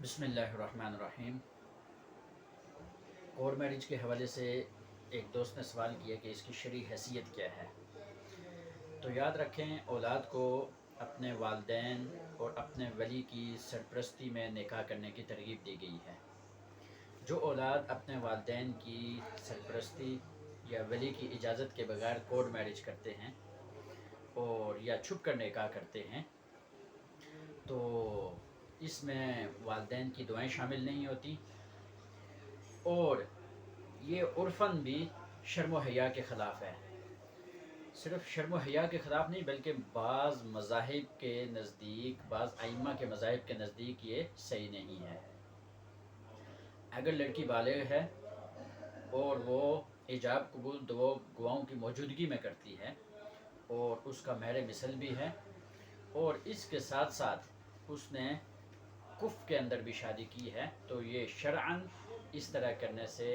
بسم اللہ الرحمن الرحیم۔ کورٹ میرج کے حوالے سے ایک دوست نے سوال کیا کہ اس کی شرعی حیثیت کیا ہے۔ تو یاد رکھیں، اولاد کو اپنے والدین اور اپنے ولی کی سرپرستی میں نکاح کرنے کی ترغیب دی گئی ہے۔ جو اولاد اپنے والدین کی سرپرستی یا ولی کی اجازت کے بغیر کورٹ میرج کرتے ہیں اور یا چھپ کر نکاح کرتے ہیں تو اس میں والدین کی دعائیں شامل نہیں ہوتی، اور یہ عرفاً بھی شرم و حیا کے خلاف ہے۔ صرف شرم و حیا کے خلاف نہیں، بلکہ بعض مذاہب کے نزدیک، بعض ائمہ کے مذاہب کے نزدیک یہ صحیح نہیں ہے۔ اگر لڑکی بالغ ہے اور وہ ایجاب قبول دو گواہوں کی موجودگی میں کرتی ہے اور اس کا مہر مثل بھی ہے، اور اس کے ساتھ ساتھ اس نے کف کے اندر بھی شادی کی ہے، تو یہ شرعاً اس طرح کرنے سے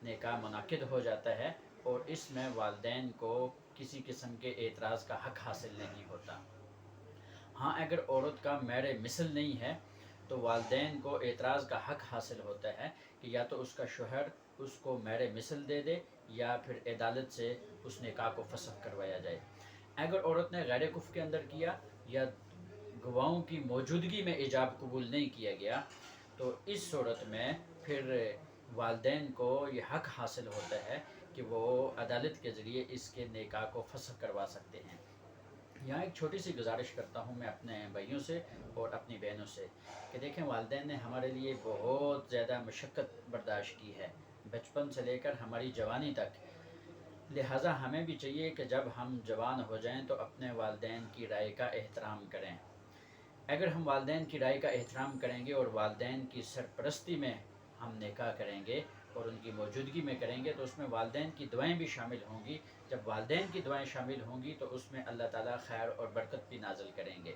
نکاح منعقد ہو جاتا ہے اور اس میں والدین کو کسی قسم کے اعتراض کا حق حاصل نہیں ہوتا۔ ہاں، اگر عورت کا مہر مثل نہیں ہے تو والدین کو اعتراض کا حق حاصل ہوتا ہے کہ یا تو اس کا شوہر اس کو مہر مثل دے دے یا پھر عدالت سے اس نکاح کو فسخ کروایا جائے۔ اگر عورت نے غیر کف کے اندر کیا یا گواہوں کی موجودگی میں ایجاب قبول نہیں کیا گیا تو اس صورت میں پھر والدین کو یہ حق حاصل ہوتا ہے کہ وہ عدالت کے ذریعے اس کے نکاح کو فسخ کروا سکتے ہیں۔ یہاں ایک چھوٹی سی گزارش کرتا ہوں میں اپنے بھائیوں سے اور اپنی بہنوں سے کہ دیکھیں، والدین نے ہمارے لیے بہت زیادہ مشقت برداشت کی ہے، بچپن سے لے کر ہماری جوانی تک۔ لہٰذا ہمیں بھی چاہیے کہ جب ہم جوان ہو جائیں تو اپنے والدین کی رائے کا احترام کریں۔ اگر ہم والدین کی رائے کا احترام کریں گے اور والدین کی سرپرستی میں ہم نکاح کریں گے اور ان کی موجودگی میں کریں گے تو اس میں والدین کی دعائیں بھی شامل ہوں گی۔ جب والدین کی دعائیں شامل ہوں گی تو اس میں اللہ تعالیٰ خیر اور برکت بھی نازل کریں گے۔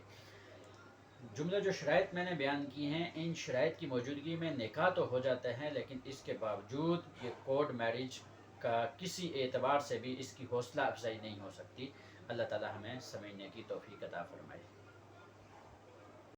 جملہ جو شرائط میں نے بیان کی ہیں، ان شرائط کی موجودگی میں نکاح تو ہو جاتا ہے، لیکن اس کے باوجود یہ کورٹ میرج کا کسی اعتبار سے بھی اس کی حوصلہ افزائی نہیں ہو سکتی۔ اللہ تعالیٰ ہمیں سمجھنے کی توفیق عطا فرمائے۔